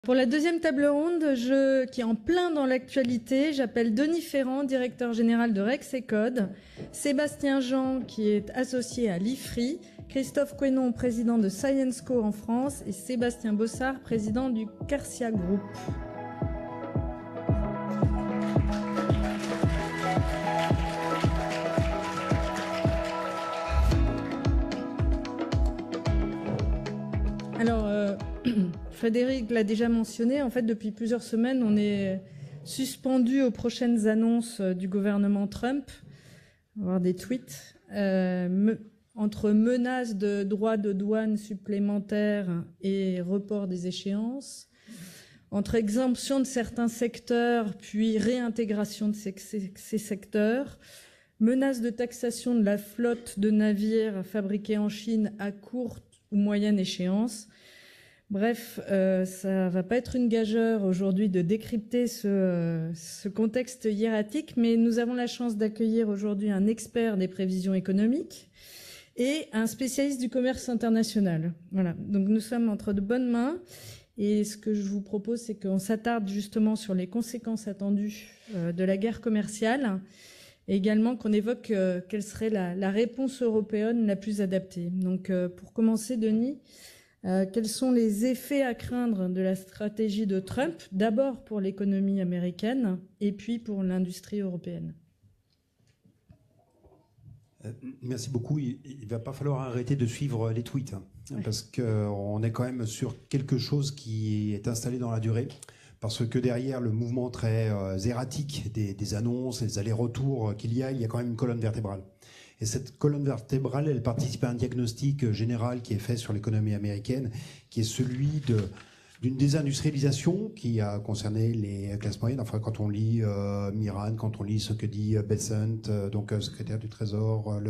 Pour la deuxième table ronde, qui est en plein dans l'actualité, j'appelle Denis Ferrand, directeur général de Rexecode, Sébastien Jean, qui est associé à l'IFRI, Christophe Quénon, président de Syensco en France, et Sébastien Bossard, président du Carcia Group. Alors, Frédéric l'a déjà mentionné, en fait, depuis plusieurs semaines, on est suspendu aux prochaines annonces du gouvernement Trump. On va voir des tweets. Entre menaces de droits de douane supplémentaires et report des échéances, entre exemption de certains secteurs, puis réintégration de ces secteurs, menaces de taxation de la flotte de navires fabriqués en Chine à courte ou moyenne échéance. Bref, ça va pas être une gageure aujourd'hui de décrypter ce contexte hiératique, mais nous avons la chance d'accueillir aujourd'hui un expert des prévisions économiques et un spécialiste du commerce international. Voilà, donc nous sommes entre de bonnes mains. Et ce que je vous propose, c'est qu'on s'attarde justement sur les conséquences attendues de la guerre commerciale et également qu'on évoque quelle serait la réponse européenne la plus adaptée. Donc, pour commencer, Denis, quels sont les effets à craindre de la stratégie de Trump, d'abord pour l'économie américaine et puis pour l'industrie européenne? Merci beaucoup. Il ne va pas falloir arrêter de suivre les tweets, parce qu'on est quand même sur quelque chose qui est installé dans la durée, parce que derrière le mouvement très erratique des annonces, les allers-retours qu'il y a quand même une colonne vertébrale. Et cette colonne vertébrale, elle participe à un diagnostic général qui est fait sur l'économie américaine, qui est celui d'une désindustrialisation qui a concerné les classes moyennes. Enfin, quand on lit Miran, quand on lit ce que dit Bessent, donc secrétaire du Trésor,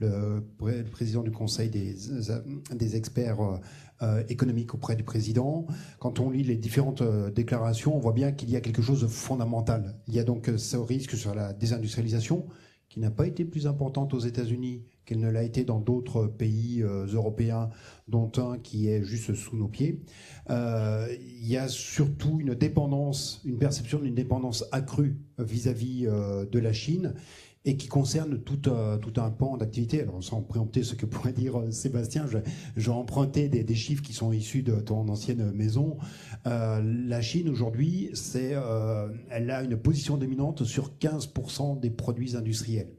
le président du Conseil des experts économiques auprès du président, quand on lit les différentes déclarations, on voit bien qu'il y a quelque chose de fondamental. Il y a donc ce risque sur la désindustrialisation, qui n'a pas été plus importante aux États-Unis qu'elle ne l'a été dans d'autres pays européens, dont un qui est juste sous nos pieds. Il y a surtout une perception d'une dépendance accrue vis-à-vis de la Chine, et qui concerne tout un pan d'activité. Alors, sans préempter ce que pourrait dire Sébastien, j'ai emprunté des chiffres qui sont issus de ton ancienne maison. La Chine, aujourd'hui, elle a une position dominante sur 15% des produits industriels.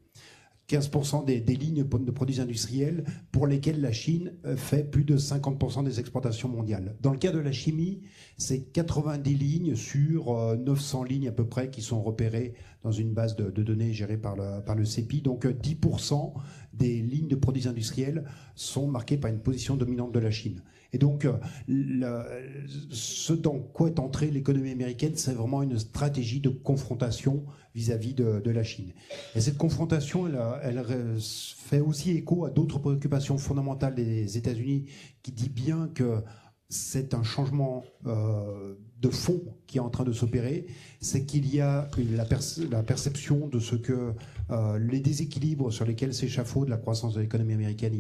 15% des lignes de produits industriels pour lesquelles la Chine fait plus de 50% des exportations mondiales. Dans le cas de la chimie, c'est 90 lignes sur 900 lignes à peu près qui sont repérées dans une base de données gérée par le CEPI. Donc 10% des lignes de produits industriels sont marquées par une position dominante de la Chine. Et donc, ce dans quoi est entrée l'économie américaine, c'est vraiment une stratégie de confrontation vis-à-vis de la Chine. Et cette confrontation, elle fait aussi écho à d'autres préoccupations fondamentales des États-Unis, qui dit bien que c'est un changement de fond qui est en train de s'opérer. C'est qu'il y a la perception de ce que les déséquilibres sur lesquels s'échafaude la croissance de l'économie américaine,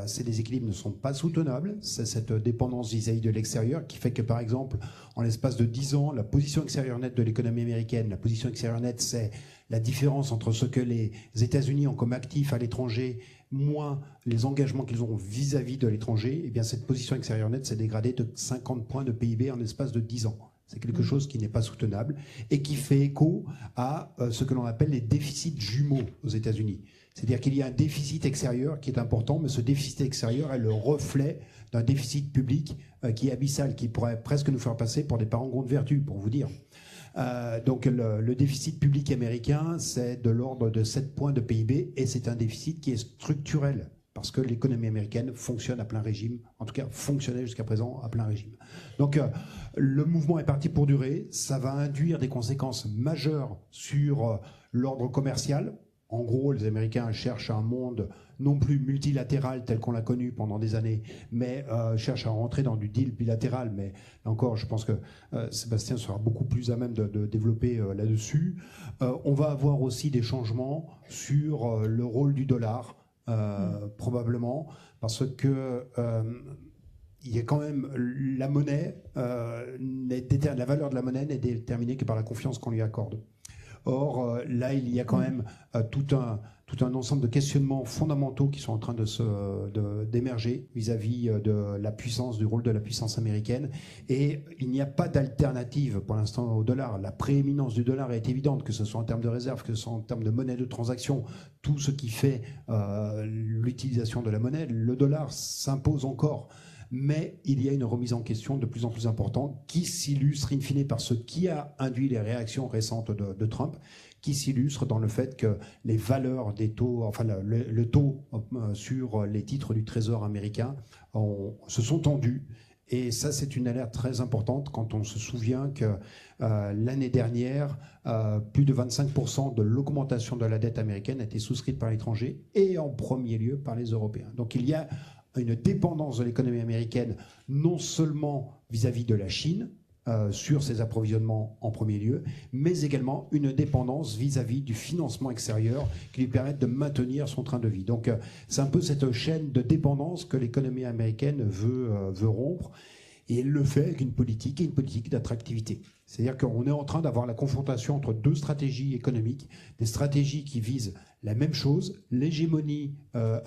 ces déséquilibres ne sont pas soutenables. C'est cette dépendance vis-à-vis de l'extérieur qui fait que, par exemple, en l'espace de 10 ans, la position extérieure nette de l'économie américaine, la position extérieure nette, c'est la différence entre ce que les États-Unis ont comme actifs à l'étranger moins les engagements qu'ils ont vis-à-vis de l'étranger. Eh bien, cette position extérieure nette s'est dégradée de 50 points de PIB en l'espace de 10 ans. C'est quelque chose qui n'est pas soutenable et qui fait écho à ce que l'on appelle les déficits jumeaux aux États-Unis. C'est-à-dire qu'il y a un déficit extérieur qui est important, mais ce déficit extérieur est le reflet d'un déficit public qui est abyssal, qui pourrait presque nous faire passer pour des parangons de vertu, pour vous dire. Donc le déficit public américain, c'est de l'ordre de 7 points de PIB, et c'est un déficit qui est structurel, parce que l'économie américaine fonctionne à plein régime, en tout cas fonctionnait jusqu'à présent à plein régime. Donc le mouvement est parti pour durer, ça va induire des conséquences majeures sur l'ordre commercial. En gros, les Américains cherchent un monde non plus multilatéral tel qu'on l'a connu pendant des années, mais cherchent à rentrer dans du deal bilatéral. Mais là encore, je pense que Sébastien sera beaucoup plus à même de développer là-dessus. On va avoir aussi des changements sur le rôle du dollar, probablement, parce que il y a quand même la monnaie, la valeur de la monnaie n'est déterminée que par la confiance qu'on lui accorde. Or, là, il y a quand même tout un ensemble de questionnements fondamentaux qui sont en train d'émerger vis-à-vis de la puissance, du rôle de la puissance américaine. Et il n'y a pas d'alternative pour l'instant au dollar. La prééminence du dollar est évidente, que ce soit en termes de réserve, que ce soit en termes de monnaie de transaction, tout ce qui fait l'utilisation de la monnaie. Le dollar s'impose encore. Mais il y a une remise en question de plus en plus importante qui s'illustre in fine par ce qui a induit les réactions récentes de Trump, qui s'illustre dans le fait que les valeurs des taux, enfin le taux sur les titres du Trésor américain se sont tendus. Et ça, c'est une alerte très importante quand on se souvient que l'année dernière, plus de 25% de l'augmentation de la dette américaine a été souscrite par l'étranger et en premier lieu par les Européens. Donc il y a une dépendance de l'économie américaine, non seulement vis-à-vis de la Chine, sur ses approvisionnements en premier lieu, mais également une dépendance vis-à-vis du financement extérieur qui lui permette de maintenir son train de vie. Donc c'est un peu cette chaîne de dépendance que l'économie américaine veut rompre, et elle le fait avec une politique d'attractivité. C'est-à-dire qu'on est en train d'avoir la confrontation entre deux stratégies économiques, des stratégies qui visent la même chose, l'hégémonie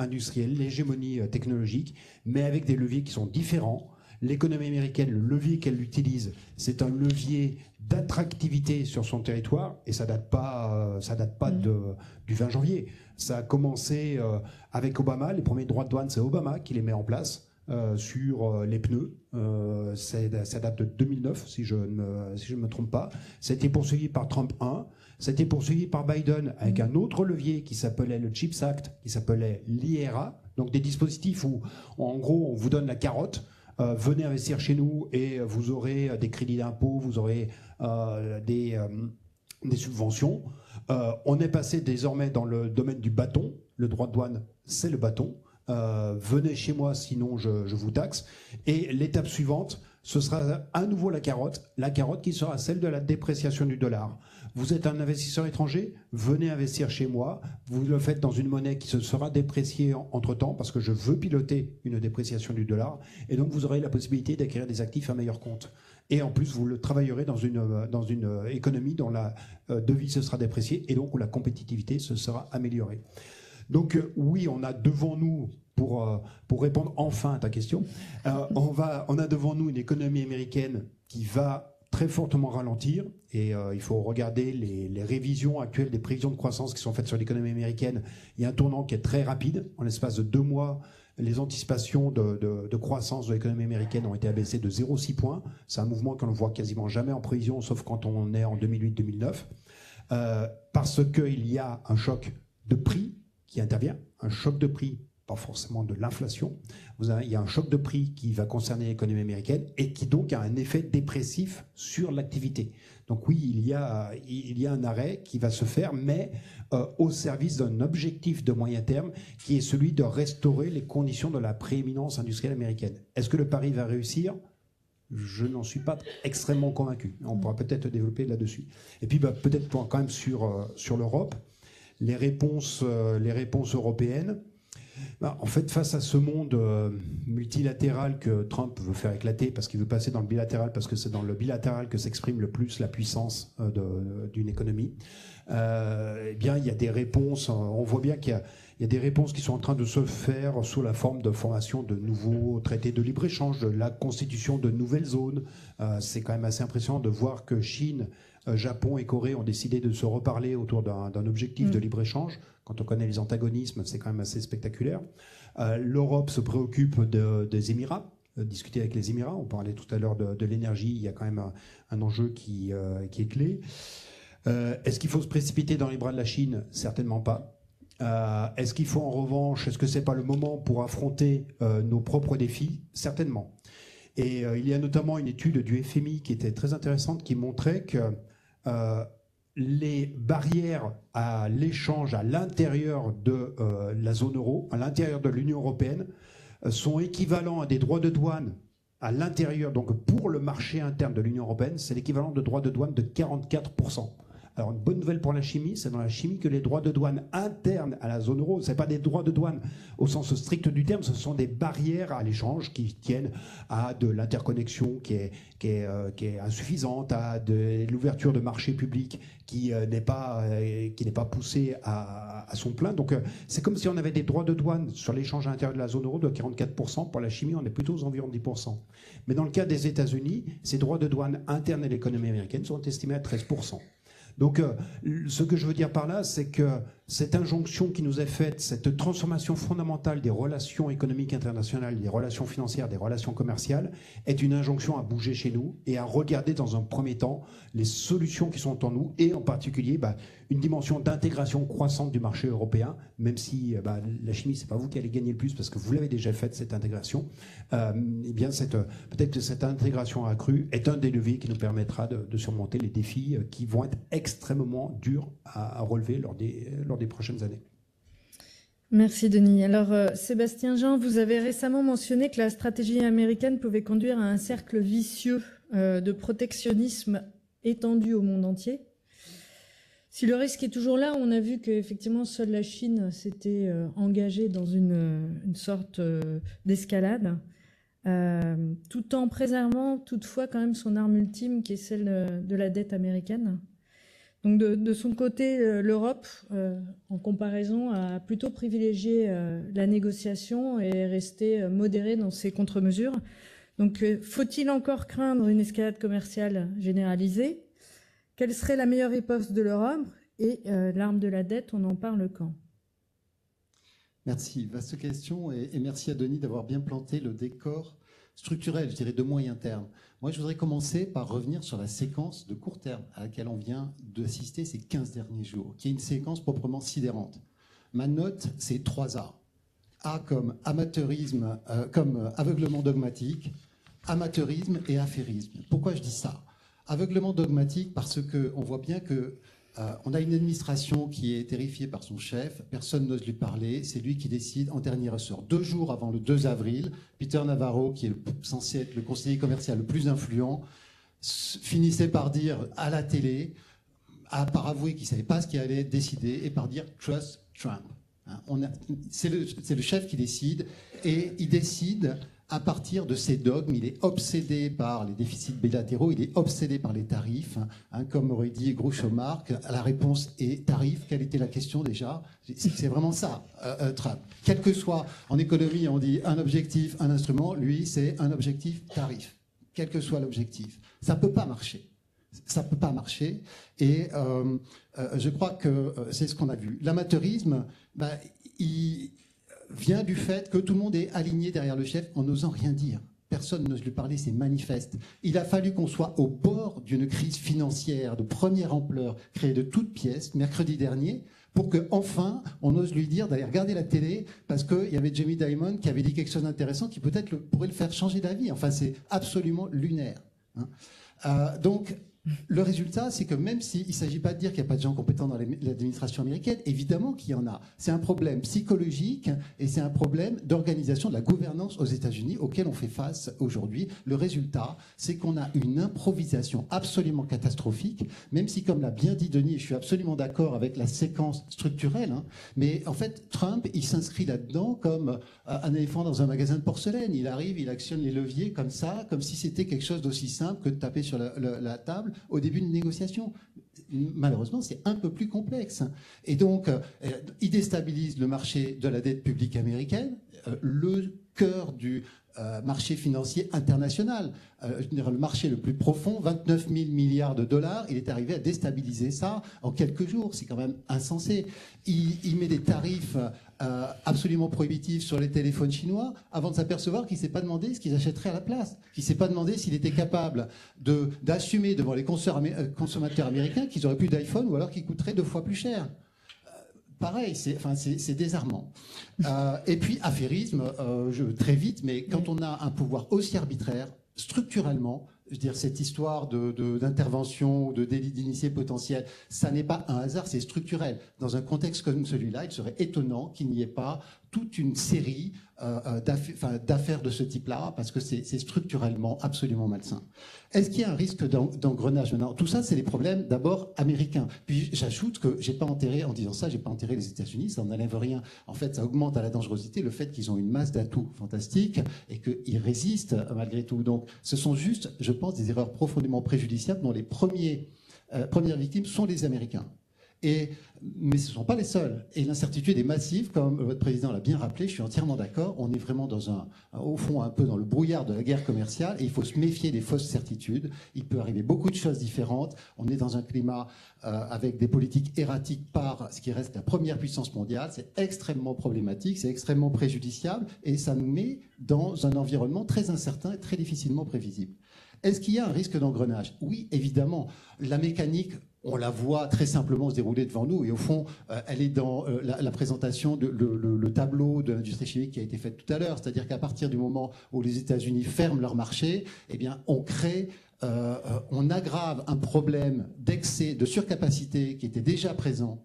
industrielle, l'hégémonie technologique, mais avec des leviers qui sont différents. L'économie américaine, le levier qu'elle utilise, c'est un levier d'attractivité sur son territoire, et ça date pas du 20 janvier. Ça a commencé avec Obama. Les premiers droits de douane, c'est Obama qui les met en place sur les pneus. Ça date de 2009, si je ne me trompe pas. Ça a été poursuivi par Trump 1. Ça a été poursuivi par Biden avec un autre levier qui s'appelait le CHIPS Act, qui s'appelait l'IRA. Donc des dispositifs où, en gros, on vous donne la carotte. Venez investir chez nous et vous aurez des crédits d'impôt, vous aurez des subventions. On est passé désormais dans le domaine du bâton. Le droit de douane, c'est le bâton. Venez chez moi, sinon je vous taxe. Et l'étape suivante, ce sera à nouveau la carotte qui sera celle de la dépréciation du dollar. Vous êtes un investisseur étranger, venez investir chez moi. Vous le faites dans une monnaie qui se sera dépréciée entre-temps, parce que je veux piloter une dépréciation du dollar. Et donc vous aurez la possibilité d'acquérir des actifs à meilleur compte. Et en plus, vous le travaillerez dans une économie dont la devise se sera dépréciée et donc où la compétitivité se sera améliorée. Donc oui, on a devant nous, pour répondre enfin à ta question, on a devant nous une économie américaine qui va très fortement ralentir, et il faut regarder les révisions actuelles des prévisions de croissance qui sont faites sur l'économie américaine. Il y a un tournant qui est très rapide. En l'espace de 2 mois, les anticipations de croissance de l'économie américaine ont été abaissées de 0,6 points. C'est un mouvement qu'on ne voit quasiment jamais en prévision, sauf quand on est en 2008-2009, parce qu'il y a un choc de prix qui intervient, un choc de prix, pas forcément de l'inflation. Il y a un choc de prix qui va concerner l'économie américaine et qui donc a un effet dépressif sur l'activité. Donc oui, il y a un arrêt qui va se faire, mais au service d'un objectif de moyen terme qui est celui de restaurer les conditions de la prééminence industrielle américaine. Est-ce que le pari va réussir ? Je n'en suis pas extrêmement convaincu. On pourra peut-être développer là-dessus. Et puis peut-être quand même sur l'Europe, les réponses européennes. En fait, face à ce monde multilatéral que Trump veut faire éclater, parce qu'il veut passer dans le bilatéral, parce que c'est dans le bilatéral que s'exprime le plus la puissance d'une économie, eh bien, il y a des réponses. On voit bien qu'il y a des réponses qui sont en train de se faire sous la forme de formation de nouveaux traités de libre-échange, de la constitution de nouvelles zones. C'est quand même assez impressionnant de voir que Chine, Japon et Corée ont décidé de se reparler autour d'un objectif de libre-échange. Quand on connaît les antagonismes, c'est quand même assez spectaculaire. L'Europe se préoccupe des Émirats, discuter avec les Émirats. On parlait tout à l'heure de l'énergie, il y a quand même un enjeu qui est clé. Est-ce qu'il faut se précipiter dans les bras de la Chine ? Certainement pas. Est-ce qu'il faut en revanche, est-ce que c'est pas le moment pour affronter nos propres défis ? Certainement. Et il y a notamment une étude du FMI qui était très intéressante qui montrait que les barrières à l'échange à l'intérieur de la zone euro, à l'intérieur de l'Union européenne, sont équivalents à des droits de douane à l'intérieur. Donc pour le marché interne de l'Union européenne, c'est l'équivalent de droits de douane de 44%. Alors, une bonne nouvelle pour la chimie, c'est dans la chimie que les droits de douane internes à la zone euro, ce n'est pas des droits de douane au sens strict du terme, ce sont des barrières à l'échange qui tiennent à de l'interconnexion qui est insuffisante, à de l'ouverture de marchés publics qui n'est pas poussée à son plein. Donc, c'est comme si on avait des droits de douane sur l'échange à l'intérieur de la zone euro de 44%. Pour la chimie, on est plutôt aux environs de 10%. Mais dans le cas des États-Unis, ces droits de douane internes à l'économie américaine sont estimés à 13%. Donc, ce que je veux dire par là, c'est que cette injonction qui nous est faite, cette transformation fondamentale des relations économiques internationales, des relations financières, des relations commerciales, est une injonction à bouger chez nous et à regarder dans un premier temps les solutions qui sont en nous, et en particulier une dimension d'intégration croissante du marché européen, même si la chimie, c'est pas vous qui allez gagner le plus parce que vous l'avez déjà faite, cette intégration. Eh bien, peut-être que cette intégration accrue est un des leviers qui nous permettra de surmonter les défis qui vont être extrêmement durs à relever lors des prochaines années. Merci Denis. Alors Sébastien Jean, vous avez récemment mentionné que la stratégie américaine pouvait conduire à un cercle vicieux de protectionnisme étendu au monde entier. Si le risque est toujours là, on a vu qu'effectivement seule la Chine s'était engagée dans une sorte d'escalade, tout en préservant toutefois quand même son arme ultime qui est celle de la dette américaine. Donc de son côté, l'Europe, en comparaison, a plutôt privilégié la négociation et est restée modérée dans ses contre-mesures. Donc faut-il encore craindre une escalade commerciale généralisée ? Quelle serait la meilleure riposte de l'Europe ? Et l'arme de la dette, on en parle quand ? Merci. Vaste question et merci à Denis d'avoir bien planté le décor structurel, je dirais, de moyen terme. Moi, je voudrais commencer par revenir sur la séquence de court terme à laquelle on vient d'assister ces 15 derniers jours, qui est une séquence proprement sidérante. Ma note, c'est 3 A. A comme amateurisme, comme aveuglement dogmatique, amateurisme et affairisme. Pourquoi je dis ça ? Aveuglement dogmatique parce qu'on voit bien que on a une administration qui est terrifiée par son chef, personne n'ose lui parler, c'est lui qui décide en dernier ressort. 2 jours avant le 2 avril, Peter Navarro, qui est censé être le conseiller commercial le plus influent, finissait par dire à la télé, par avouer qu'il ne savait pas ce qu'il allait décider, et par dire « Trust Trump ». C'est le chef qui décide, et il décide à partir de ses dogmes. Il est obsédé par les déficits bilatéraux, il est obsédé par les tarifs. Comme aurait dit Groucho Marx, la réponse est tarif. Quelle était la question déjà ? C'est vraiment ça, Trump. Quel que soit, en économie, on dit un objectif, un instrument. Lui, c'est un objectif, tarif. Quel que soit l'objectif. Ça ne peut pas marcher. Ça ne peut pas marcher. Et je crois que c'est ce qu'on a vu. L'amateurisme, il vient du fait que tout le monde est aligné derrière le chef en n'osant rien dire. Personne n'ose lui parler, c'est manifeste. Il a fallu qu'on soit au bord d'une crise financière de première ampleur, créée de toutes pièces, mercredi dernier, pour qu'enfin, on ose lui dire d'aller regarder la télé, parce qu'il y avait Jamie Dimon qui avait dit quelque chose d'intéressant qui peut-être pourrait le faire changer d'avis. Enfin, c'est absolument lunaire. Donc, le résultat, c'est que même s'il ne s'agit pas de dire qu'il n'y a pas de gens compétents dans l'administration américaine, évidemment qu'il y en a. C'est un problème psychologique et c'est un problème d'organisation de la gouvernance aux États-Unis auquel on fait face aujourd'hui. Le résultat, c'est qu'on a une improvisation absolument catastrophique, même si, comme l'a bien dit Denis, et je suis absolument d'accord avec la séquence structurelle, mais en fait, Trump, il s'inscrit là-dedans comme un éléphant dans un magasin de porcelaine. Il arrive, il actionne les leviers comme ça, comme si c'était quelque chose d'aussi simple que de taper sur la table au début d'une négociation. Malheureusement, c'est un peu plus complexe. Et donc, il déstabilise le marché de la dette publique américaine, le cœur du marché financier international, le marché le plus profond, 29 000 milliards de dollars. Il est arrivé à déstabiliser ça en quelques jours. C'est quand même insensé. Il met des tarifs absolument prohibitifs sur les téléphones chinois avant de s'apercevoir qu'il ne s'est pas demandé ce qu'ils achèteraient à la place, qu'il ne s'est pas demandé s'il était capable d'assumer devant les consommateurs américains qu'ils n'auraient plus d'iPhone ou alors qu'ils coûteraient 2 fois plus cher. Pareil, c'est désarmant. Et puis, affairisme, très vite, mais quand on a un pouvoir aussi arbitraire, structurellement, je veux dire, cette histoire d'intervention ou de délit d'initié potentiel, ça n'est pas un hasard, c'est structurel. Dans un contexte comme celui-là, il serait étonnant qu'il n'y ait pas toute une série d'affaires de ce type-là, parce que c'est structurellement absolument malsain. Est-ce qu'il y a un risque d'engrenage maintenant? Tout ça, c'est les problèmes d'abord américains. Puis j'ajoute que j'ai pas enterré, en disant ça, j'ai pas enterré les États-Unis, ça n'enlève rien. En fait, ça augmente à la dangerosité le fait qu'ils ont une masse d'atouts fantastiques et qu'ils résistent malgré tout. Donc, ce sont juste, je pense, des erreurs profondément préjudiciables dont les premières victimes sont les Américains. Mais ce ne sont pas les seuls. Et l'incertitude est massive, comme votre président l'a bien rappelé, je suis entièrement d'accord. On est vraiment au fond, un peu dans le brouillard de la guerre commerciale, et il faut se méfier des fausses certitudes. Il peut arriver beaucoup de choses différentes. On est dans un climat avec des politiques erratiques par ce qui reste la première puissance mondiale. C'est extrêmement problématique, c'est extrêmement préjudiciable, et ça nous met dans un environnement très incertain et très difficilement prévisible. Est-ce qu'il y a un risque d'engrenage? Oui, évidemment. La mécanique, on la voit très simplement se dérouler devant nous, et au fond, elle est dans la présentation, le tableau de l'industrie chimique qui a été fait tout à l'heure. C'est-à-dire qu'à partir du moment où les États-Unis ferment leur marché, eh bien, on aggrave un problème d'excès, de surcapacité qui était déjà présent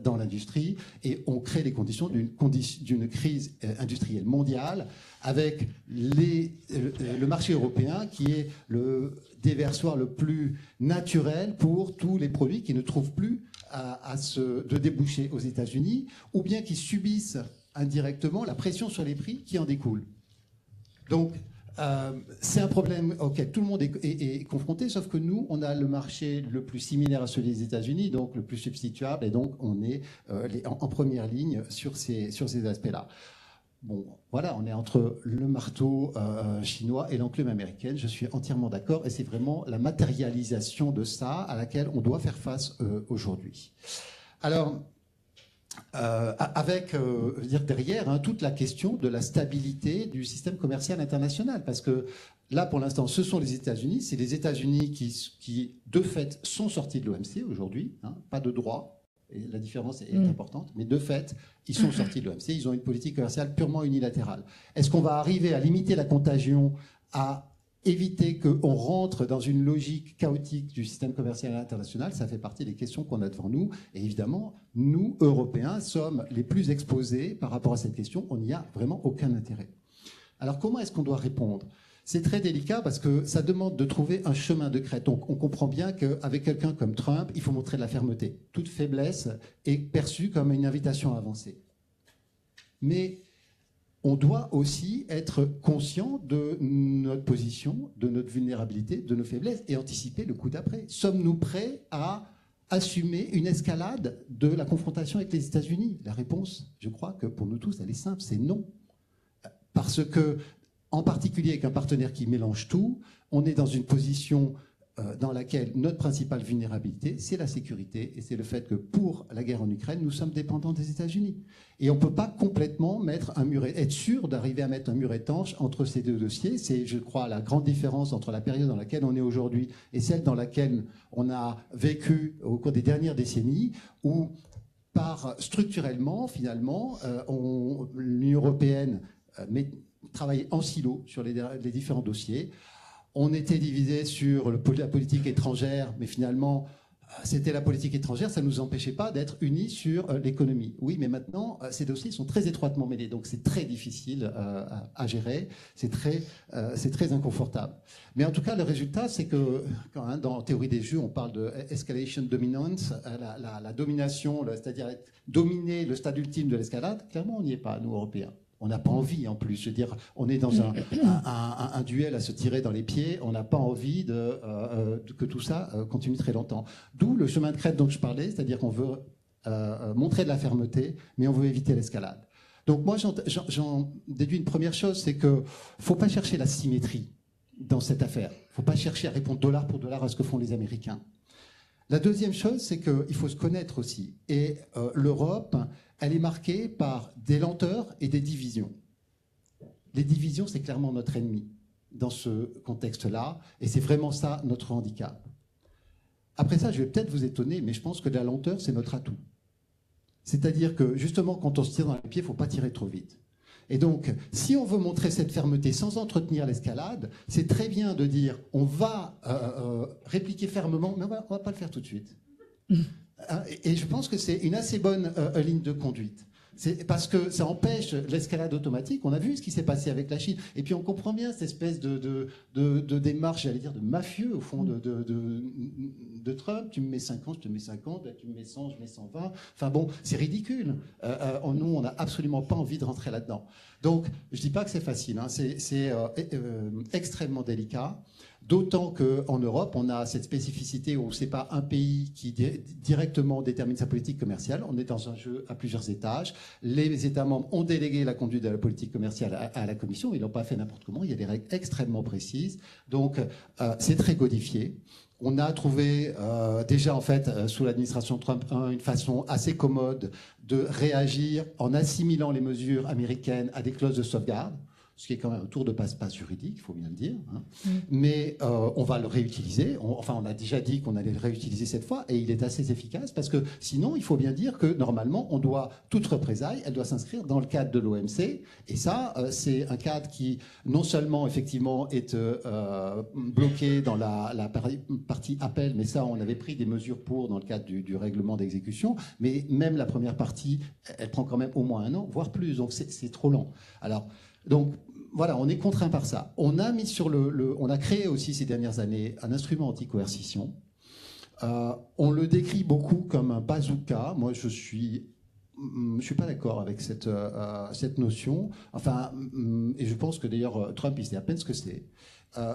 dans l'industrie, et on crée les conditions d'une crise industrielle mondiale avec le marché européen qui est le déversoir le plus naturel pour tous les produits qui ne trouvent plus de déboucher aux États-Unis, ou bien qui subissent indirectement la pression sur les prix qui en découle. Donc, c'est un problème auquel tout le monde est confronté, sauf que nous, on a le marché le plus similaire à celui des États-Unis, donc le plus substituable, et donc on est en première ligne sur ces aspects-là. Bon, voilà, on est entre le marteau chinois et l'enclume américaine. Je suis entièrement d'accord, et c'est vraiment la matérialisation de ça à laquelle on doit faire face aujourd'hui. Alors, avec derrière toute la question de la stabilité du système commercial international, parce que là, pour l'instant, ce sont les États-Unis. C'est les États-Unis qui, de fait, sont sortis de l'OMC aujourd'hui, pas de droit. Et la différence est importante, mais de fait, ils sont sortis de l'OMC, ils ont une politique commerciale purement unilatérale. Est-ce qu'on va arriver à limiter la contagion, à éviter qu'on rentre dans une logique chaotique du système commercial international? Ça fait partie des questions qu'on a devant nous. Et évidemment, nous, Européens, sommes les plus exposés par rapport à cette question. On n'y a vraiment aucun intérêt. Alors, comment est-ce qu'on doit répondre? C'est très délicat parce que ça demande de trouver un chemin de crête. Donc, on comprend bien qu'avec quelqu'un comme Trump, il faut montrer de la fermeté. Toute faiblesse est perçue comme une invitation à avancer. Mais on doit aussi être conscient de notre position, de notre vulnérabilité, de nos faiblesses, et anticiper le coup d'après. Sommes-nous prêts à assumer une escalade de la confrontation avec les États-Unis? La réponse, je crois que pour nous tous, elle est simple, c'est non. Parce que, en particulier avec un partenaire qui mélange tout, on est dans une position dans laquelle notre principale vulnérabilité, c'est la sécurité, et c'est le fait que pour la guerre en Ukraine, nous sommes dépendants des États-Unis. Et on ne peut pas complètement être sûr d'arriver à mettre un mur étanche entre ces deux dossiers. C'est, je crois, la grande différence entre la période dans laquelle on est aujourd'hui et celle dans laquelle on a vécu au cours des dernières décennies, où structurellement, finalement, l'Union européenne travaillait en silo sur les différents dossiers. On était divisé sur la politique étrangère, mais finalement, c'était la politique étrangère, ça ne nous empêchait pas d'être unis sur l'économie. Oui, mais maintenant, ces dossiers sont très étroitement mêlés, donc c'est très difficile à gérer, c'est très inconfortable. Mais en tout cas, le résultat, c'est que, dans la théorie des jeux, on parle de escalation dominance, la domination, c'est-à-dire dominer le stade ultime de l'escalade. Clairement, on n'y est pas, nous, Européens. On n'a pas envie, en plus. Je veux dire, on est dans un duel à se tirer dans les pieds. On n'a pas envie que tout ça continue très longtemps. D'où le chemin de crête dont je parlais, c'est-à-dire qu'on veut montrer de la fermeté, mais on veut éviter l'escalade. Donc moi, j'en déduis une première chose, c'est qu'il ne faut pas chercher la symétrie dans cette affaire. Il ne faut pas chercher à répondre dollar pour dollar à ce que font les Américains. La deuxième chose, c'est qu'il faut se connaître aussi. Et l'Europe, elle est marquée par des lenteurs et des divisions. Les divisions, c'est clairement notre ennemi dans ce contexte-là, et c'est vraiment ça notre handicap. Après ça, je vais peut-être vous étonner, mais je pense que la lenteur, c'est notre atout. C'est-à-dire que, justement, quand on se tire dans les pieds, il ne faut pas tirer trop vite. Et donc, si on veut montrer cette fermeté sans entretenir l'escalade, c'est très bien de dire on va répliquer fermement, mais on va pas le faire tout de suite. Et je pense que c'est une assez bonne ligne de conduite. C'est parce que ça empêche l'escalade automatique. On a vu ce qui s'est passé avec la Chine. Et puis on comprend bien cette espèce de démarche, j'allais dire, de mafieux, au fond, de Trump. Tu me mets 50, je te mets 50, tu me mets 100, je mets 120. Enfin bon, c'est ridicule. Nous, on n'a absolument pas envie de rentrer là-dedans. Donc, je ne dis pas que c'est facile. Hein. C'est extrêmement délicat. D'autant qu'en Europe, on a cette spécificité où ce n'est pas un pays qui directement détermine sa politique commerciale. On est dans un jeu à plusieurs étages. Les États membres ont délégué la conduite de la politique commerciale à la Commission. Ils ne l'ont pas fait n'importe comment. Il y a des règles extrêmement précises. Donc, c'est très codifié. On a trouvé déjà, en fait, sous l'administration Trump 1, une façon assez commode de réagir en assimilant les mesures américaines à des clauses de sauvegarde, ce qui est quand même un tour de passe-passe juridique, il faut bien le dire. Hein. Mais on va le réutiliser. On a déjà dit qu'on allait le réutiliser cette fois, et il est assez efficace, parce que sinon, il faut bien dire que normalement, toute représaille, elle doit s'inscrire dans le cadre de l'OMC. Et ça, c'est un cadre qui, non seulement, effectivement, est bloqué dans la partie appel, mais ça, on avait pris des mesures dans le cadre du règlement d'exécution, mais même la première partie, elle prend quand même au moins 1 an, voire plus. Donc, c'est trop lent. Donc, voilà, on est contraint par ça. On a mis on a créé aussi ces dernières années un instrument anti-coercition. On le décrit beaucoup comme un bazooka. Moi, je suis pas d'accord avec cette notion. Enfin, et je pense que d'ailleurs Trump, il sait à peine ce que c'est.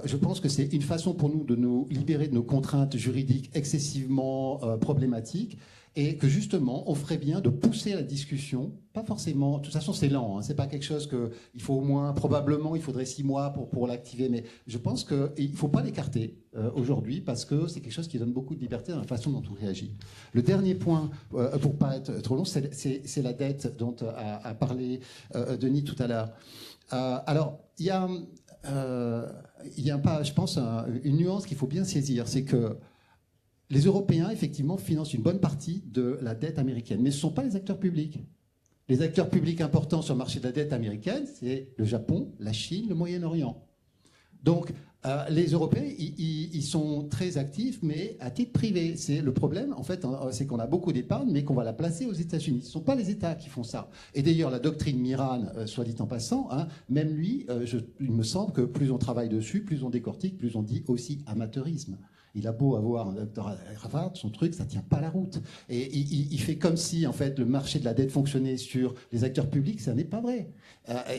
Je pense que c'est une façon pour nous de nous libérer de nos contraintes juridiques excessivement problématiques, et que justement, on ferait bien de pousser la discussion. Pas forcément, de toute façon, c'est lent. Hein, c'est pas quelque chose il faut probablement, il faudrait 6 mois pour l'activer. Mais je pense qu'il ne faut pas l'écarter aujourd'hui, parce que c'est quelque chose qui donne beaucoup de liberté dans la façon dont on réagit. Le dernier point, pour pas être trop long, c'est la dette dont a parlé Denis tout à l'heure. Alors, il y a je pense, une nuance qu'il faut bien saisir, c'est que les Européens, effectivement, financent une bonne partie de la dette américaine, mais ce ne sont pas les acteurs publics. Les acteurs publics importants sur le marché de la dette américaine, c'est le Japon, la Chine, le Moyen-Orient. Donc, les Européens, ils sont très actifs, mais à titre privé. C'est le problème, en fait, c'est qu'on a beaucoup d'épargne, mais qu'on va la placer aux États-Unis. Ce ne sont pas les États qui font ça. Et d'ailleurs, la doctrine Miran, soit dit en passant, hein, même lui, il me semble que plus on travaille dessus, plus on décortique, plus on dit aussi amateurisme. Il a beau avoir un doctorat à Harvard, son truc, ça ne tient pas la route. Et il fait comme si, en fait, le marché de la dette fonctionnait sur les acteurs publics. Ça n'est pas vrai.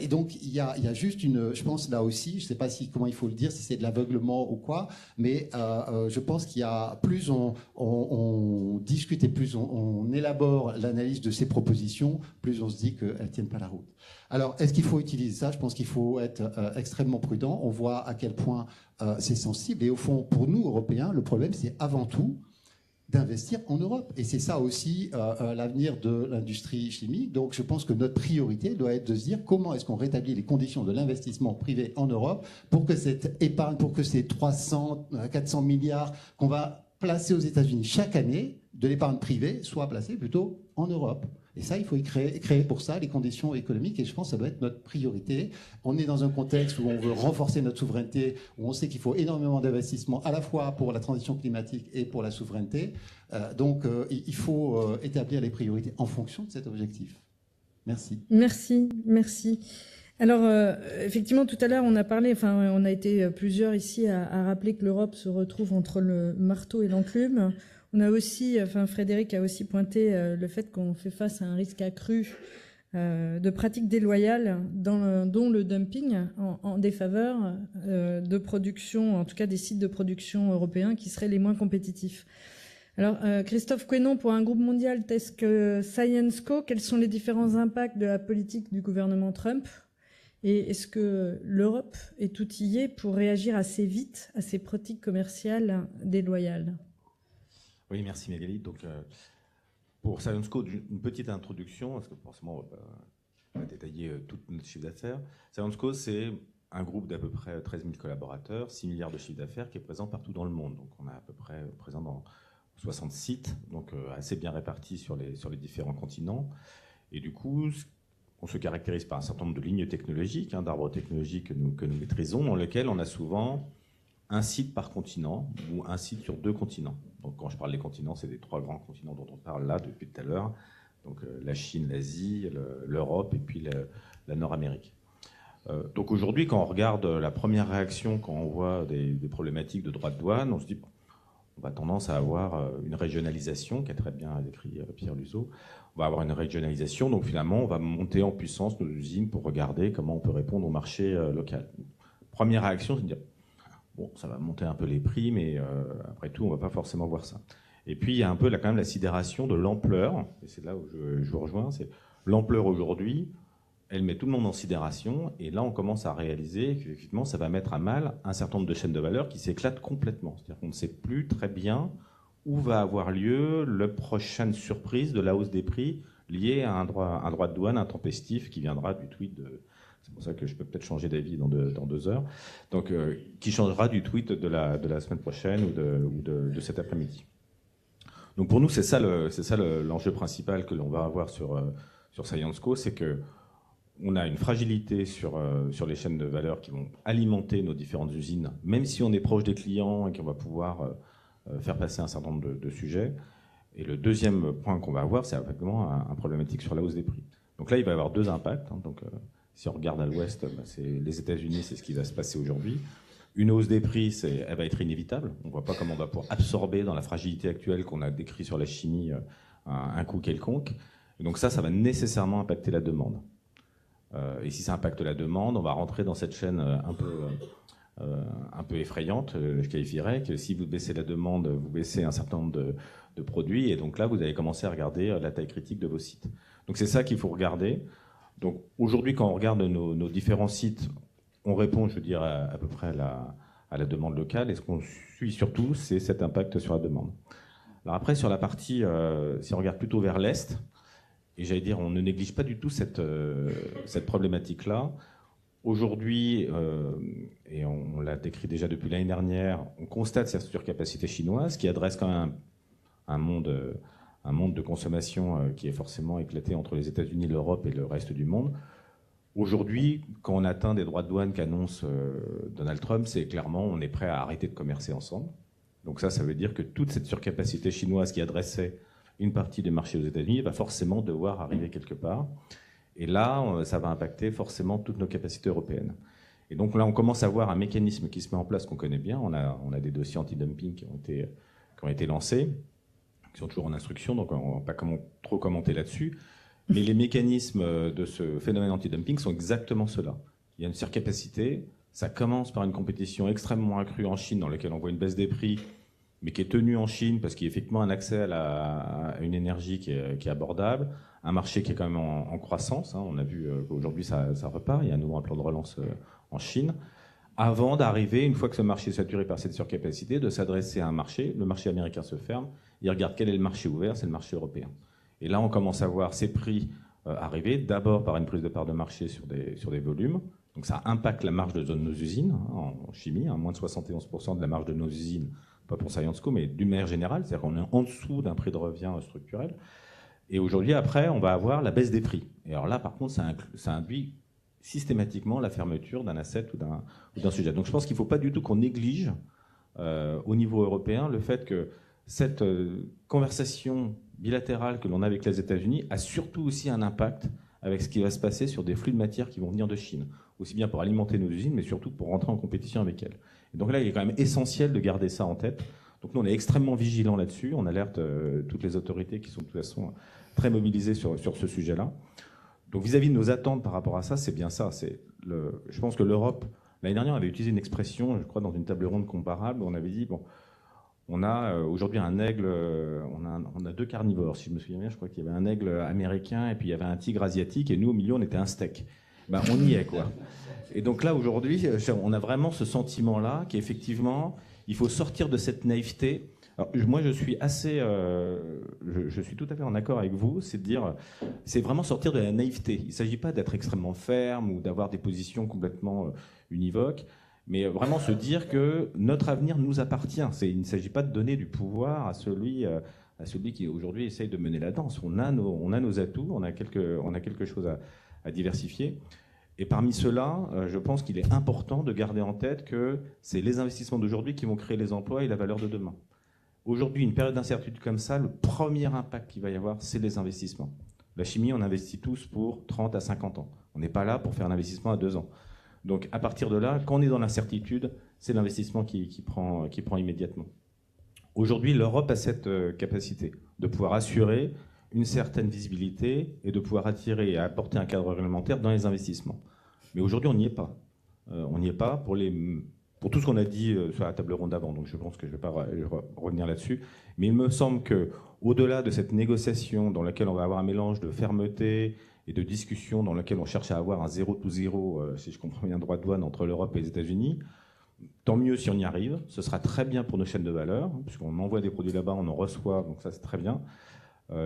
Et donc, il y a juste je pense, là aussi, je ne sais pas comment il faut le dire, si c'est de l'aveuglement ou quoi, mais je pense qu'il y a plus on discute et plus on élabore l'analyse de ces propositions, plus on se dit qu'elles ne tiennent pas la route. Alors, est-ce qu'il faut utiliser ça? Je pense qu'il faut être extrêmement prudent. On voit à quel point c'est sensible. Et au fond, pour nous, Européens, le problème, c'est avant tout d'investir en Europe. Et c'est ça aussi l'avenir de l'industrie chimique. Donc, je pense que notre priorité doit être de se dire comment est-ce qu'on rétablit les conditions de l'investissement privé en Europe pour que cette épargne, pour que ces 300, 400 milliards qu'on va placer aux États-Unis chaque année de l'épargne privée soit placée plutôt en Europe. Et ça, il faut créer pour ça les conditions économiques, et je pense que ça doit être notre priorité. On est dans un contexte où on veut renforcer notre souveraineté, où on sait qu'il faut énormément d'investissements, à la fois pour la transition climatique et pour la souveraineté. Donc, il faut établir les priorités en fonction de cet objectif. Merci. Merci. Alors, effectivement, tout à l'heure, on a été plusieurs ici à rappeler que l'Europe se retrouve entre le marteau et l'enclume. On a aussi, Frédéric a aussi pointé le fait qu'on fait face à un risque accru de pratiques déloyales, dont le dumping en défaveur de production, en tout cas des sites de production européens qui seraient les moins compétitifs. Alors, Christophe Quénon, pour un groupe mondial tel que Syensqo, quels sont les différents impacts de la politique du gouvernement Trump? Et est-ce que l'Europe est outillée pour réagir assez vite à ces pratiques commerciales déloyales? Oui, merci Magali. Donc, pour Syensqo, une petite introduction, parce que forcément, on va détailler tout notre chiffre d'affaires. Syensqo, c'est un groupe d'à peu près 13 000 collaborateurs, 6 milliards de chiffre d'affaires, qui est présent partout dans le monde. Donc, on est à peu près présent dans 60 sites, donc assez bien répartis sur les différents continents. Et du coup, on se caractérise par un certain nombre de lignes technologiques, d'arbres technologiques que nous maîtrisons, dans lesquels on a souvent un site par continent ou un site sur 2 continents. Donc quand je parle des continents, c'est des 3 grands continents dont on parle là depuis tout à l'heure, Donc la Chine, l'Asie, l'Europe et puis la Nord-Amérique. Donc aujourd'hui, quand on regarde la première réaction, quand on voit des problématiques de droits de douane, on se dit on va tendance à avoir une régionalisation, qu'a très bien décrit Pierre Luzeau. On va avoir une régionalisation, donc finalement, on va monter en puissance nos usines pour regarder comment on peut répondre au marché local. Première réaction, c'est de dire, bon, ça va monter un peu les prix, mais après tout, on ne va pas forcément voir ça. Et puis, il y a un peu quand même la sidération de l'ampleur, et c'est là où je vous rejoins, c'est l'ampleur aujourd'hui, elle met tout le monde en sidération, et là, on commence à réaliser qu'effectivement, ça va mettre à mal un certain nombre de chaînes de valeur qui s'éclatent complètement. C'est-à-dire qu'on ne sait plus très bien où va avoir lieu la prochaine surprise de la hausse des prix liée à un droit de douane intempestif qui viendra du tweet de... C'est pour ça que je peux peut-être changer d'avis dans 2 heures. Donc, qui changera du tweet de la semaine prochaine ou de cet après-midi. Donc pour nous, c'est ça l'enjeu principal que l'on va avoir sur ScienceCo, c'est que on a une fragilité sur les chaînes de valeur qui vont alimenter nos différentes usines, même si on est proche des clients et qu'on va pouvoir faire passer un certain nombre de sujets. Et le deuxième point qu'on va avoir, c'est effectivement un problématique sur la hausse des prix. Donc là, il va y avoir 2 impacts. Donc, si on regarde à l'ouest, c'est les États-Unis, c'est ce qui va se passer aujourd'hui. Une hausse des prix, elle va être inévitable. On ne voit pas comment on va pouvoir absorber dans la fragilité actuelle qu'on a décrit sur la chimie un coût quelconque. Et donc ça va nécessairement impacter la demande. Et si ça impacte la demande, on va rentrer dans cette chaîne un peu effrayante. Je qualifierais que si vous baissez la demande, vous baissez un certain nombre de produits. Et donc là, vous allez commencer à regarder la taille critique de vos sites. Donc c'est ça qu'il faut regarder. Donc aujourd'hui, quand on regarde nos différents sites, on répond, je veux dire, à peu près à la demande locale. Et ce qu'on suit surtout, c'est cet impact sur la demande. Alors après, sur la partie, si on regarde plutôt vers l'Est, et j'allais dire, on ne néglige pas du tout cette problématique-là. Aujourd'hui, et on l'a décrit déjà depuis l'année dernière, on constate cette surcapacité chinoise qui adresse quand même un monde de consommation qui est forcément éclaté entre les États-Unis, l'Europe et le reste du monde. Aujourd'hui, quand on atteint des droits de douane qu'annonce Donald Trump, c'est clairement on est prêt à arrêter de commercer ensemble. Donc ça veut dire que toute cette surcapacité chinoise qui adressait une partie des marchés aux États-Unis va forcément devoir arriver quelque part. Et là, ça va impacter forcément toutes nos capacités européennes. Et donc là, on commence à voir un mécanisme qui se met en place qu'on connaît bien. On a des dossiers anti-dumping qui ont été lancés, qui sont toujours en instruction, donc on ne va pas trop commenter là-dessus. Mais les mécanismes de ce phénomène anti-dumping sont exactement ceux-là. Il y a une surcapacité, ça commence par une compétition extrêmement accrue en Chine, dans laquelle on voit une baisse des prix, mais qui est tenue en Chine parce qu'il y a effectivement un accès à une énergie qui est abordable, un marché qui est quand même en croissance. On a vu qu'aujourd'hui ça repart, il y a à nouveau un plan de relance en Chine, avant d'arriver, une fois que ce marché est saturé par cette surcapacité, de s'adresser à un marché. Le marché américain se ferme, il regarde quel est le marché ouvert, c'est le marché européen. Et là, on commence à voir ces prix arriver, d'abord par une prise de part de marché sur des volumes. Donc ça impacte la marge de nos usines en chimie, moins de 71% de la marge de nos usines, pas pour ScienceCo, mais d'une manière générale, c'est-à-dire qu'on est en dessous d'un prix de revient structurel. Et aujourd'hui, après, on va avoir la baisse des prix. Et alors là, par contre, ça induit systématiquement la fermeture d'un asset ou d'un sujet. Donc je pense qu'il ne faut pas du tout qu'on néglige au niveau européen le fait que cette conversation bilatérale que l'on a avec les États-Unis a surtout aussi un impact avec ce qui va se passer sur des flux de matières qui vont venir de Chine, aussi bien pour alimenter nos usines, mais surtout pour rentrer en compétition avec elles. Et donc là, il est quand même essentiel de garder ça en tête. Donc nous, on est extrêmement vigilants là-dessus, on alerte toutes les autorités qui sont de toute façon très mobilisées sur ce sujet-là. Donc vis-à-vis de nos attentes par rapport à ça, c'est bien ça. Je pense que l'Europe, l'année dernière, on avait utilisé une expression, je crois, dans une table ronde comparable, on avait dit, bon, on a aujourd'hui un aigle, on a 2 carnivores, si je me souviens bien, je crois qu'il y avait un aigle américain et puis il y avait un tigre asiatique, et nous, au milieu, on était un steak. Ben, on y est, quoi. Et donc là, aujourd'hui, on a vraiment ce sentiment-là qu'effectivement, il faut sortir de cette naïveté. Alors, moi, je suis tout à fait en accord avec vous, c'est de dire, c'est vraiment sortir de la naïveté. Il ne s'agit pas d'être extrêmement ferme ou d'avoir des positions complètement univoques, mais vraiment se dire que notre avenir nous appartient. Il ne s'agit pas de donner du pouvoir à celui qui aujourd'hui essaye de mener la danse. On a nos atouts, on a quelque chose à diversifier. Et parmi ceux-là, je pense qu'il est important de garder en tête que c'est les investissements d'aujourd'hui qui vont créer les emplois et la valeur de demain. Aujourd'hui, une période d'incertitude comme ça, le premier impact qu'il va y avoir, c'est les investissements. La chimie, on investit tous pour 30 à 50 ans. On n'est pas là pour faire un investissement à 2 ans. Donc à partir de là, quand on est dans l'incertitude, c'est l'investissement qui prend immédiatement. Aujourd'hui, l'Europe a cette capacité de pouvoir assurer une certaine visibilité et de pouvoir attirer et apporter un cadre réglementaire dans les investissements. Mais aujourd'hui, on n'y est pas. On n'y est pas pour tout ce qu'on a dit sur la table ronde d'avant, donc je pense que je ne vais pas revenir là-dessus. Mais il me semble qu'au-delà de cette négociation dans laquelle on va avoir un mélange de fermeté et de discussion dans laquelle on cherche à avoir un 0 to 0, si je comprends bien, droit de douane entre l'Europe et les États-Unis, tant mieux si on y arrive. Ce sera très bien pour nos chaînes de valeur, puisqu'on envoie des produits là-bas, on en reçoit, donc ça c'est très bien.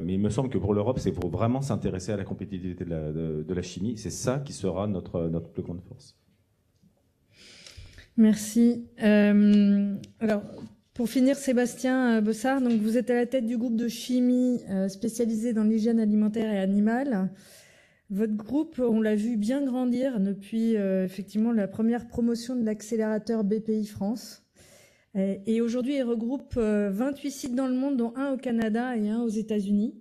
Mais il me semble que pour l'Europe, c'est pour vraiment s'intéresser à la compétitivité de la chimie. C'est ça qui sera notre plus grande force. Merci. Alors, pour finir, Sébastien Bossard, donc vous êtes à la tête du groupe de chimie spécialisé dans l'hygiène alimentaire et animale. Votre groupe, on l'a vu bien grandir depuis effectivement la première promotion de l'accélérateur BPI France. Et aujourd'hui, il regroupe 28 sites dans le monde, dont un au Canada et un aux États-Unis.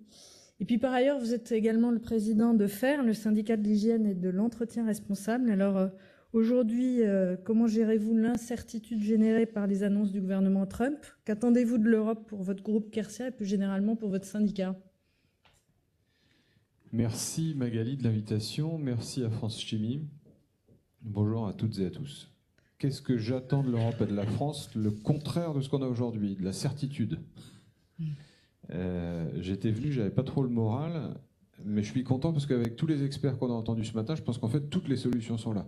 Et puis par ailleurs, vous êtes également le président de FAIR, le syndicat de l'hygiène et de l'entretien responsable. Alors aujourd'hui, comment gérez-vous l'incertitude générée par les annonces du gouvernement Trump? Qu'attendez-vous de l'Europe pour votre groupe Quercia et plus généralement pour votre syndicat? Merci Magali de l'invitation, merci à France Chimie. Bonjour à toutes et à tous. Qu'est-ce que j'attends de l'Europe et de la France? Le contraire de ce qu'on a aujourd'hui, de la certitude. J'étais venu, j'avais pas trop le moral, mais je suis content parce qu'avec tous les experts qu'on a entendus ce matin, je pense qu'en fait toutes les solutions sont là.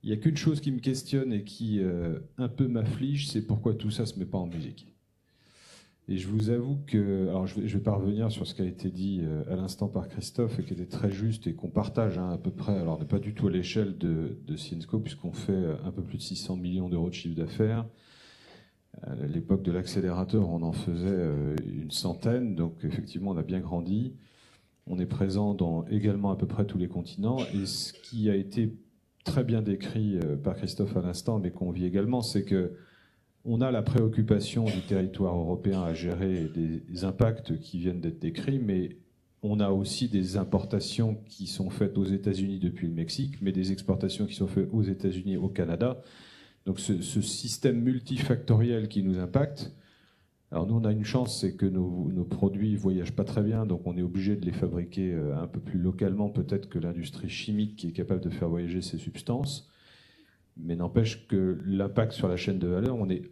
Il n'y a qu'une chose qui me questionne et qui un peu m'afflige, c'est pourquoi tout ça ne se met pas en musique. Et je vous avoue que, alors je vais pas revenir sur ce qui a été dit à l'instant par Christophe et qui était très juste et qu'on partage à peu près, alors on n'est pas du tout à l'échelle de Syensqo puisqu'on fait un peu plus de 600 millions d'euros de chiffre d'affaires. À l'époque de l'accélérateur, on en faisait une centaine, donc effectivement on a bien grandi. On est présent dans également à peu près tous les continents et ce qui a été très bien décrit par Christophe à l'instant, mais qu'on vit également, c'est que on a la préoccupation du territoire européen à gérer des impacts qui viennent d'être décrits, mais on a aussi des importations qui sont faites aux États-Unis depuis le Mexique, mais des exportations qui sont faites aux États-Unis, au Canada. Donc ce système multifactoriel qui nous impacte. Alors nous, on a une chance, c'est que nos produits ne voyagent pas très bien, donc on est obligé de les fabriquer un peu plus localement peut-être que l'industrie chimique qui est capable de faire voyager ces substances. Mais n'empêche que l'impact sur la chaîne de valeur, on est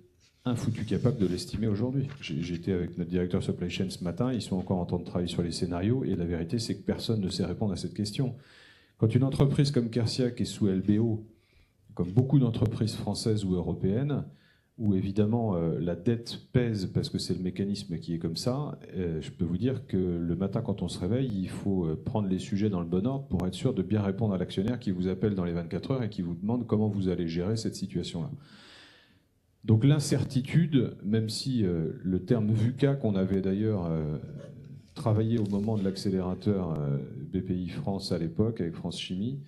infoutu capable de l'estimer aujourd'hui. J'étais avec notre directeur supply chain ce matin, ils sont encore en train de travailler sur les scénarios, et la vérité, c'est que personne ne sait répondre à cette question. Quand une entreprise comme Quercia, qui est sous LBO, comme beaucoup d'entreprises françaises ou européennes, où évidemment la dette pèse parce que c'est le mécanisme qui est comme ça, je peux vous dire que le matin quand on se réveille, il faut prendre les sujets dans le bon ordre pour être sûr de bien répondre à l'actionnaire qui vous appelle dans les 24 heures et qui vous demande comment vous allez gérer cette situation-là. Donc l'incertitude, même si le terme VUCA qu'on avait d'ailleurs travaillé au moment de l'accélérateur BPI France à l'époque avec France Chimie,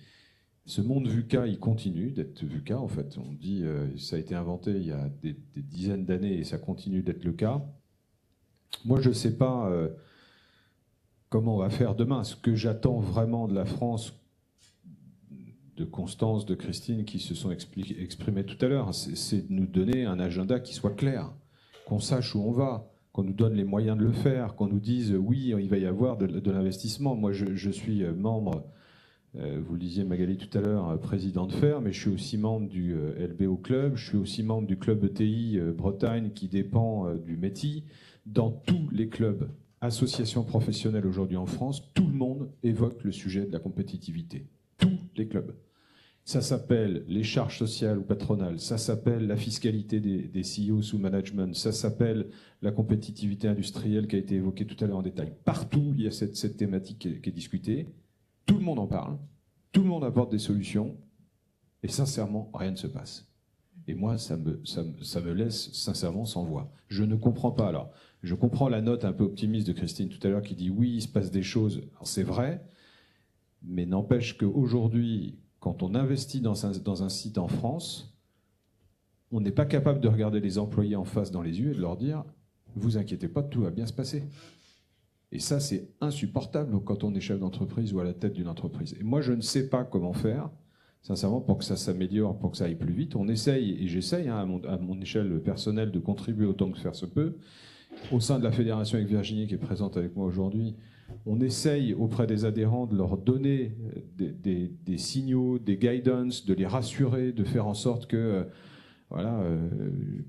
ce monde VUCA, il continue d'être VUCA, en fait. On dit, ça a été inventé il y a des dizaines d'années et ça continue d'être le cas. Moi, je ne sais pas comment on va faire demain. Ce que j'attends vraiment de la France, de Constance, de Christine, qui se sont exprimées tout à l'heure, c'est de nous donner un agenda qui soit clair, qu'on sache où on va, qu'on nous donne les moyens de le faire, qu'on nous dise, oui, il va y avoir de l'investissement. Moi, je suis membre... Vous le disiez Magali tout à l'heure, président de FAIR, mais je suis aussi membre du LBO Club, je suis aussi membre du club ETI Bretagne qui dépend du METI. Dans tous les clubs, associations professionnelles aujourd'hui en France, tout le monde évoque le sujet de la compétitivité. Tous les clubs. Ça s'appelle les charges sociales ou patronales, ça s'appelle la fiscalité des CEO sous management, ça s'appelle la compétitivité industrielle qui a été évoquée tout à l'heure en détail. Partout, il y a cette thématique qui est discutée. Tout le monde en parle, tout le monde apporte des solutions, et sincèrement, rien ne se passe. Et moi, ça me laisse sincèrement sans voix. Je ne comprends pas. Alors, je comprends la note un peu optimiste de Christine tout à l'heure qui dit oui, il se passe des choses. Alors, c'est vrai, mais n'empêche qu'aujourd'hui, quand on investit dans un site en France, on n'est pas capable de regarder les employés en face dans les yeux et de leur dire « vous inquiétez pas, tout va bien se passer ». Et ça, c'est insupportable quand on est chef d'entreprise ou à la tête d'une entreprise. Et moi, je ne sais pas comment faire, sincèrement, pour que ça s'améliore, pour que ça aille plus vite. On essaye, et j'essaye à mon échelle personnelle de contribuer autant que faire se peut. Au sein de la fédération avec Virginie, qui est présente avec moi aujourd'hui, on essaye auprès des adhérents de leur donner des signaux, des guidance, de les rassurer, de faire en sorte que... Voilà,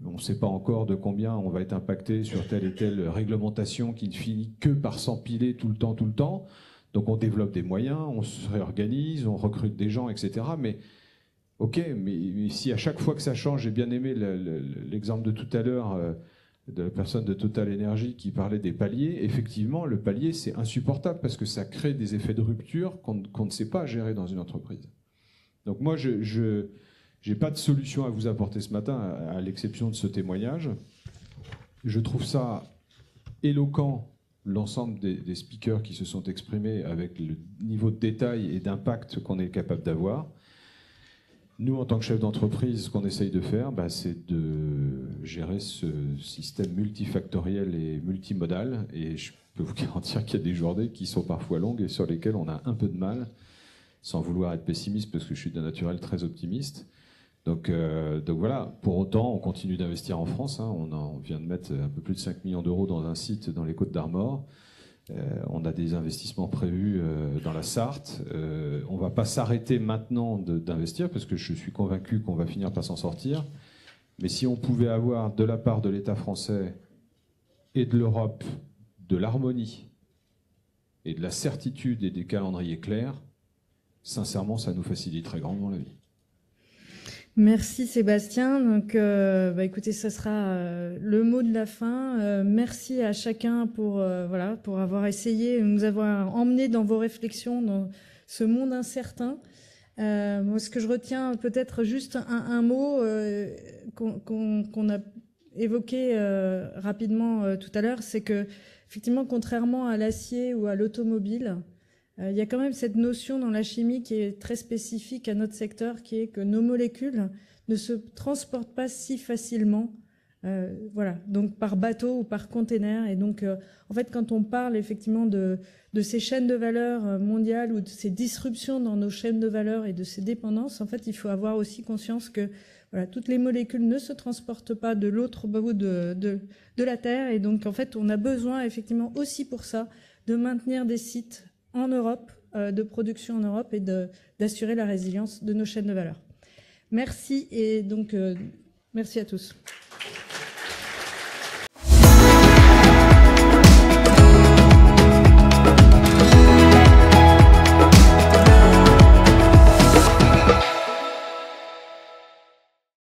on ne sait pas encore de combien on va être impacté sur telle et telle réglementation qui ne finit que par s'empiler tout le temps. Donc on développe des moyens, on se réorganise, on recrute des gens, etc. Mais ok, mais si à chaque fois que ça change, j'ai bien aimé l'exemple de tout à l'heure de la personne de Total Energy qui parlait des paliers. Effectivement, le palier, c'est insupportable parce que ça crée des effets de rupture qu'on ne sait pas gérer dans une entreprise. Donc moi, je n'ai pas de solution à vous apporter ce matin, à l'exception de ce témoignage. Je trouve ça éloquent, l'ensemble des speakers qui se sont exprimés avec le niveau de détail et d'impact qu'on est capable d'avoir. Nous, en tant que chef d'entreprise, ce qu'on essaye de faire, c'est de gérer ce système multifactoriel et multimodal. Et je peux vous garantir qu'il y a des journées qui sont parfois longues et sur lesquelles on a un peu de mal, sans vouloir être pessimiste, parce que je suis d'un naturel très optimiste. Donc voilà, pour autant, on continue d'investir en France. On vient de mettre un peu plus de 5 millions d'euros dans un site dans les Côtes d'Armor. On a des investissements prévus dans la Sarthe. On ne va pas s'arrêter maintenant d'investir parce que je suis convaincu qu'on va finir par s'en sortir. Mais si on pouvait avoir de la part de l'État français et de l'Europe de l'harmonie et de la certitude et des calendriers clairs, sincèrement, ça nous faciliterait grandement la vie. Merci Sébastien. Donc, écoutez, ça sera le mot de la fin. Merci à chacun pour avoir essayé, nous avoir emmenés dans vos réflexions dans ce monde incertain. Moi, ce que je retiens, peut-être juste un mot qu'on a évoqué rapidement tout à l'heure, c'est que effectivement, contrairement à l'acier ou à l'automobile, il y a quand même cette notion dans la chimie qui est très spécifique à notre secteur, qui est que nos molécules ne se transportent pas si facilement, donc par bateau ou par container. Et donc, en fait, quand on parle effectivement de ces chaînes de valeur mondiales ou de ces disruptions dans nos chaînes de valeur et de ces dépendances, en fait, il faut avoir aussi conscience que toutes les molécules ne se transportent pas de l'autre bout de la Terre. Et donc, en fait, on a besoin effectivement aussi pour ça de maintenir des sites en Europe, de production en Europe et d'assurer la résilience de nos chaînes de valeur. Merci et donc merci à tous.